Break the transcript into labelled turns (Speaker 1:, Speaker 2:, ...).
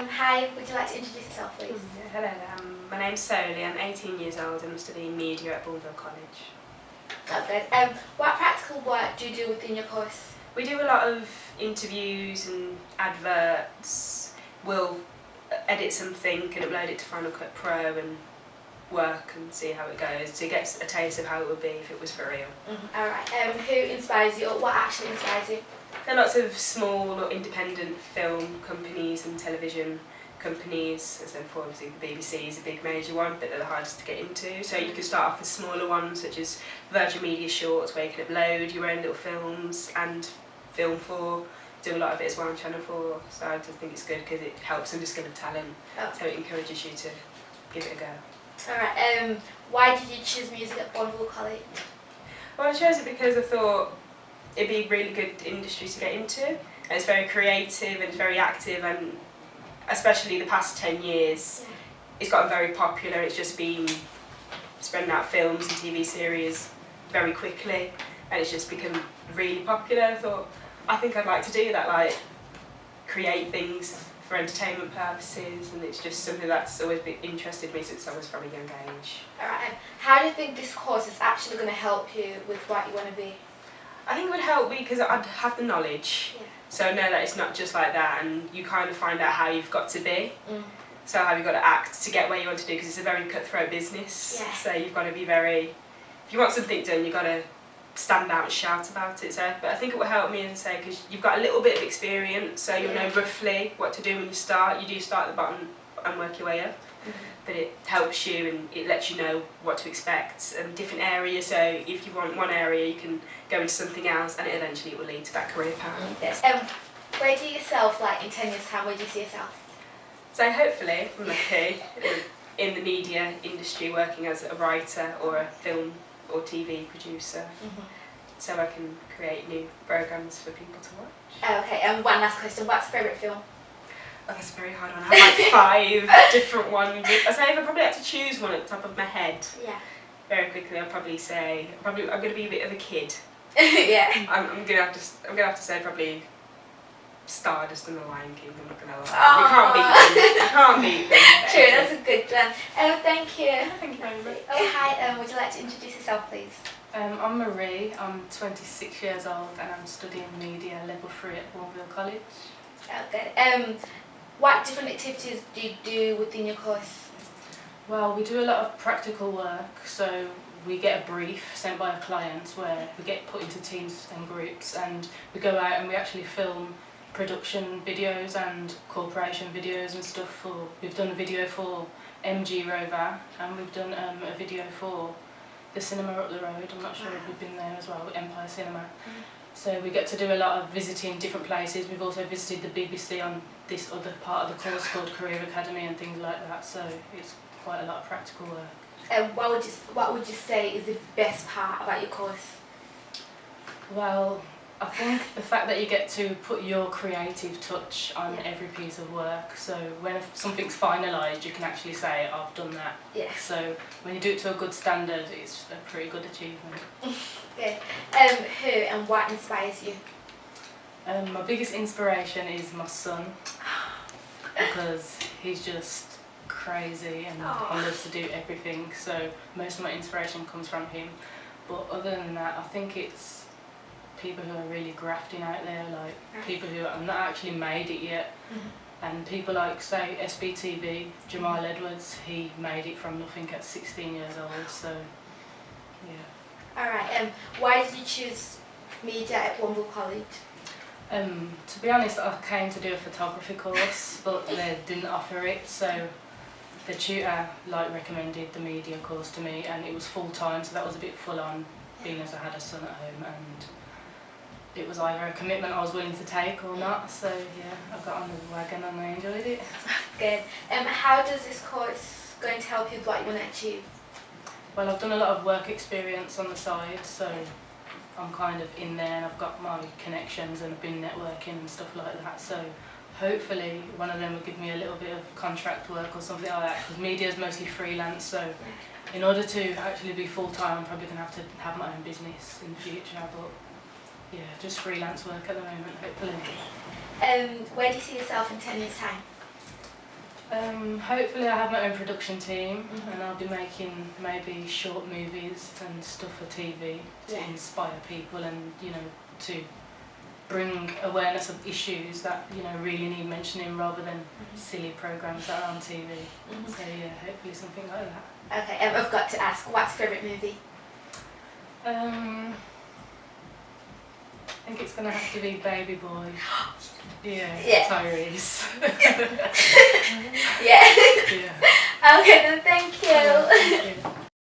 Speaker 1: Hi, would you like to introduce yourself, please?
Speaker 2: Hello, my name's Soli. I'm 18 years old and I'm studying media at Bourneville College.
Speaker 1: That's good. What practical work do you do within your course?
Speaker 2: We do a lot of interviews and adverts. We'll edit something and upload it to Final Cut Pro and work and see how it goes to get a taste of how it would be if it was for real.
Speaker 1: Alright, who inspires you, or what actually inspires you?
Speaker 2: There are lots of small or independent film companies and television companies, as for obviously the BBC is a big major one, but they're the hardest to get into. So you can start off with smaller ones such as Virgin Media Shorts, where you can upload your own little films, and Film 4 do a lot of it as well on Channel 4. So I just think it's good because it helps undiscovered talent. So it encourages you to give it a go.
Speaker 1: Alright, why did you choose music at Bourneville College?
Speaker 2: Well, I chose it because I thought it'd be a really good industry to get into. And it's very creative and very active, and especially the past 10 years, it's gotten very popular. It's just been spreading out films and TV series very quickly, and it's just become really popular. I think I'd like to do that, like create things for entertainment purposes, and it's just something that's always interested me since I was from a young age.
Speaker 1: Alright, how do you think this course is actually going to help you with what you want to be?
Speaker 2: I think it would help me because I'd have the knowledge. So I know that it's not just like that, and you kind of find out how you've got to be. So how you've got to act to get where you want to do, because it's a very cutthroat business. So you've got to be very, if you want something done, you've got to stand out and shout about it. So, but I think it will help me, as I say, because you've got a little bit of experience, so you'll know roughly what to do when you start. You do start at the bottom and work your way up. But it helps you and it lets you know what to expect and different areas. So if you want one area, you can go into something else, and eventually it will lead to that career path.
Speaker 1: Where do you yourself, like in 10 years' time, where do you see yourself?
Speaker 2: So hopefully, if I'm lucky, in the media industry, working as a writer or a film or TV producer, so I can create new programmes for people to watch.
Speaker 1: Okay, and one last question, what's your favourite film?
Speaker 2: Oh, that's a very hard one. I have like 5 different ones. I say if I probably had to choose one at the top of my head, very quickly, I'd probably say I'm going to be a bit of a kid. I'm gonna have to say probably Stardust and The Lion King. I'm not gonna lie. You can't beat them.
Speaker 1: True, that's a good one. Thank you.
Speaker 2: Thank you very much.
Speaker 1: Hi, would you like to introduce yourself, please?
Speaker 3: I'm Marie. I'm 26 years old and I'm studying media level 3 at Bourneville College.
Speaker 1: Okay. What different activities do you do within your course?
Speaker 3: Well, we do a lot of practical work, so we get a brief sent by a client where we get put into teams and groups, and we go out and we actually film production videos and corporation videos and stuff. We've done a video for MG Rover, and we've done a video for the cinema up the road. I'm not sure if we've been there as well, Empire Cinema. So we get to do a lot of visiting different places. We've also visited the BBC on this other part of the course called Career Academy and things like that, so it's quite a lot of practical work.
Speaker 1: What would you say is the best part about your course?
Speaker 3: Well, I think the fact that you get to put your creative touch on every piece of work, so when something's finalised you can actually say, I've done that. So when you do it to a good standard, it's a pretty good achievement.
Speaker 1: Okay. Who and what inspires you?
Speaker 3: My biggest inspiration is my son, because he's just crazy and he loves to do everything, so most of my inspiration comes from him. But other than that, I think it's people who are really grafting out there, like people who have not actually made it yet, and people like, say, SBTV, Jamal Edwards, he made it from nothing at 16 years old, so yeah.
Speaker 1: Alright, why did you choose media at Bourneville College?
Speaker 3: To be honest, I came to do a photography course, but they didn't offer it, so the tutor recommended the media course to me, and it was full time, so that was a bit full on, being as I had a son at home, and it was either a commitment I was willing to take or not, so yeah, I got on the wagon and I enjoyed it.
Speaker 1: Good. How does this course going to help you with what you want to achieve?
Speaker 3: Well, I've done a lot of work experience on the side, so I'm kind of in there and I've got my connections and I've been networking and stuff like that, so hopefully one of them will give me a little bit of contract work or something like that, because media is mostly freelance, so in order to actually be full-time I'm probably going to have to have my own business in the future, but yeah, just freelance work at the moment, hopefully.
Speaker 1: Where do you see yourself in 10 years' time?
Speaker 3: Hopefully I have my own production team, and I'll be making maybe short movies and stuff for TV to inspire people, and to bring awareness of issues that really need mentioning, rather than silly programs that are on TV. So yeah, hopefully something like that.
Speaker 1: Okay, I've got to ask, what's your favourite movie?
Speaker 3: I think it's gonna have to be Baby Boy. Yeah. Tyrese.
Speaker 1: Yeah.
Speaker 3: Yeah.
Speaker 1: Okay, then thank you.
Speaker 3: Thank you.